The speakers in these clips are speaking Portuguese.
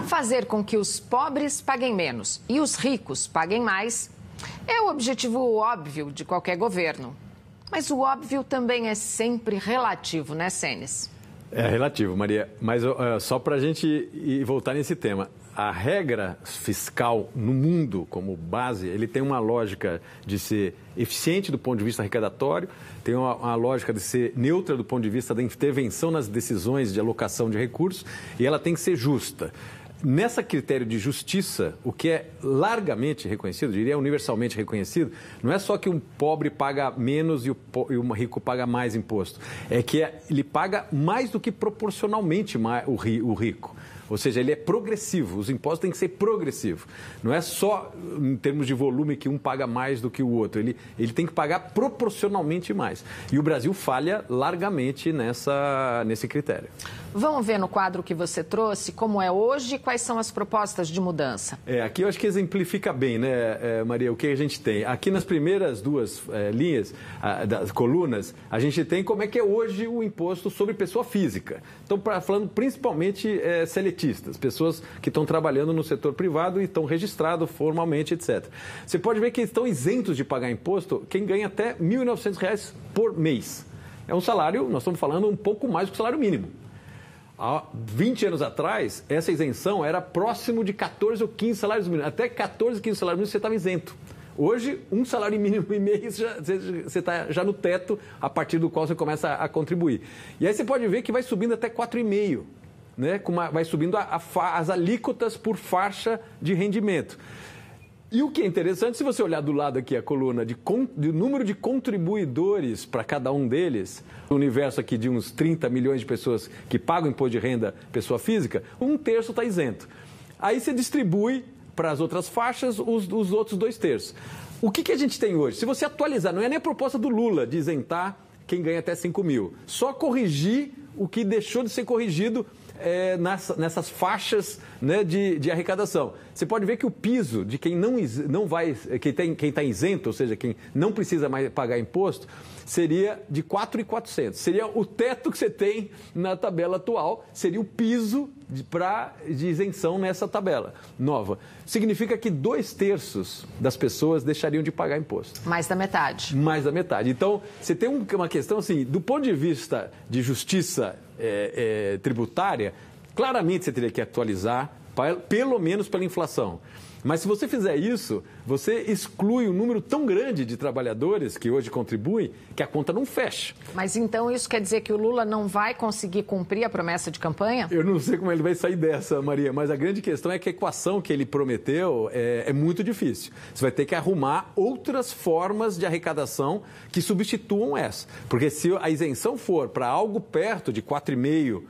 Fazer com que os pobres paguem menos e os ricos paguem mais é o objetivo óbvio de qualquer governo. Mas o óbvio também é sempre relativo, né, Senes? É relativo, Maria. Mas só para a gente voltar nesse tema. A regra fiscal no mundo, como base, ele tem uma lógica de ser eficiente do ponto de vista arrecadatório, tem uma lógica de ser neutra do ponto de vista da intervenção nas decisões de alocação de recursos e ela tem que ser justa. Nessa critério de justiça, o que é largamente reconhecido, diria universalmente reconhecido, não é só que um pobre paga menos e o rico paga mais imposto. É que ele paga mais do que proporcionalmente o rico. Ou seja, ele é progressivo, os impostos têm que ser progressivos. Não é só em termos de volume que um paga mais do que o outro, ele tem que pagar proporcionalmente mais. E o Brasil falha largamente nesse critério. Vamos ver no quadro que você trouxe como é hoje e quais são as propostas de mudança. Aqui eu acho que exemplifica bem, né, Maria, o que a gente tem. Aqui nas primeiras duas linhas, das colunas, a gente tem como é que é hoje o imposto sobre pessoa física. Então, falando principalmente seletistas, pessoas que estão trabalhando no setor privado e estão registrados formalmente, etc. Você pode ver que estão isentos de pagar imposto quem ganha até R$ 1.900 por mês. É um salário, nós estamos falando um pouco mais do que o salário mínimo. Há 20 anos atrás, essa isenção era próximo de 14 ou 15 salários mínimos. Até 14, 15 salários mínimos você estava isento. Hoje, um salário mínimo e mês, você está já no teto, a partir do qual você começa a contribuir. E aí você pode ver que vai subindo até 4,5, né? Vai subindo as alíquotas por faixa de rendimento. E o que é interessante, se você olhar do lado aqui a coluna de número de contribuidores para cada um deles, no universo aqui de uns 30 milhões de pessoas que pagam imposto de renda pessoa física, 1/3 está isento. Aí você distribui para as outras faixas os outros 2/3. O que a gente tem hoje? Se você atualizar, não é nem a proposta do Lula de isentar quem ganha até 5 mil, só corrigir o que deixou de ser corrigido nessas faixas, né, de arrecadação. Você pode ver que o piso de quem quem está isento, ou seja, quem não precisa mais pagar imposto, seria de 4.400. Seria o teto que você tem na tabela atual, seria o piso de isenção nessa tabela nova. Significa que 2/3 das pessoas deixariam de pagar imposto. Mais da metade. Mais da metade. Então, você tem uma questão assim, do ponto de vista de justiça tributária, claramente você teria que atualizar, pelo menos pela inflação. Mas se você fizer isso, você exclui um número tão grande de trabalhadores que hoje contribuem que a conta não fecha. Mas então isso quer dizer que o Lula não vai conseguir cumprir a promessa de campanha? Eu não sei como ele vai sair dessa, Maria, mas a grande questão é que a equação que ele prometeu é muito difícil. Você vai ter que arrumar outras formas de arrecadação que substituam essa. Porque se a isenção for para algo perto de 4,5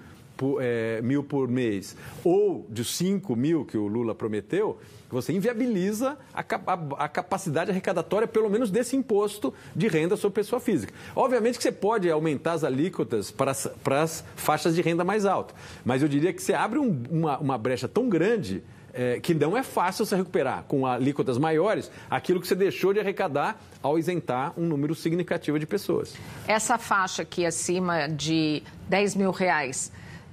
mil por mês ou de 5 mil que o Lula prometeu, você inviabiliza a capacidade arrecadatória, pelo menos desse imposto de renda sobre pessoa física. Obviamente que você pode aumentar as alíquotas para as faixas de renda mais altas, mas eu diria que você abre uma brecha tão grande que não é fácil você recuperar com alíquotas maiores aquilo que você deixou de arrecadar ao isentar um número significativo de pessoas. Essa faixa aqui acima de R$10 mil,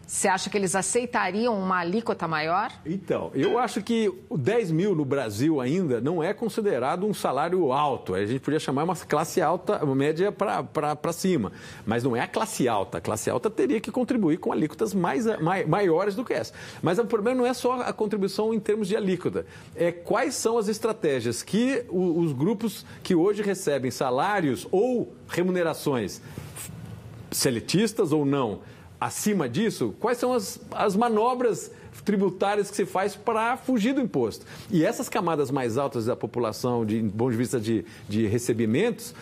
você acha que eles aceitariam uma alíquota maior? Então, eu acho que o 10 mil no Brasil ainda não é considerado um salário alto. A gente podia chamar uma classe alta, uma média para cima. Mas não é a classe alta. A classe alta teria que contribuir com alíquotas maiores do que essa. Mas o problema não é só a contribuição em termos de alíquota. É quais são as estratégias que os grupos que hoje recebem salários ou remunerações seletistas ou não, acima disso, quais são as manobras tributárias que se faz para fugir do imposto? E essas camadas mais altas da população, do ponto de vista de recebimentos,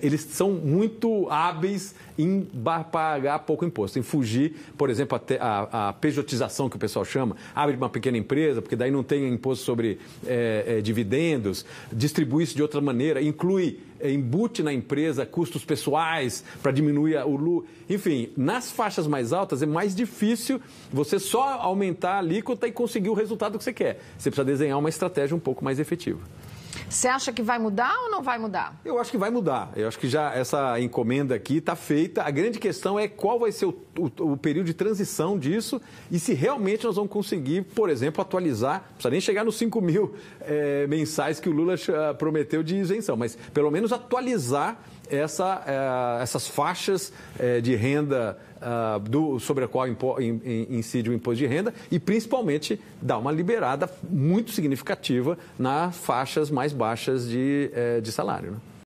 eles são muito hábeis em pagar pouco imposto, em fugir, por exemplo, a pejotização que o pessoal chama, abre uma pequena empresa, porque daí não tem imposto sobre dividendos, distribui isso de outra maneira, embute na empresa custos pessoais para diminuir o lucro. Enfim, nas faixas mais altas é mais difícil você só aumentar a alíquota e conseguir o resultado que você quer. Você precisa desenhar uma estratégia um pouco mais efetiva. Você acha que vai mudar ou não vai mudar? Eu acho que vai mudar. Eu acho que já essa encomenda aqui está feita. A grande questão é qual vai ser o período de transição disso e se realmente nós vamos conseguir, por exemplo, atualizar, não precisa nem chegar nos 5 mil mensais que o Lula prometeu de isenção, mas pelo menos atualizar essas faixas de renda sobre a qual incide o imposto de renda e, principalmente, dar uma liberada muito significativa nas faixas mais baixas de salário, né?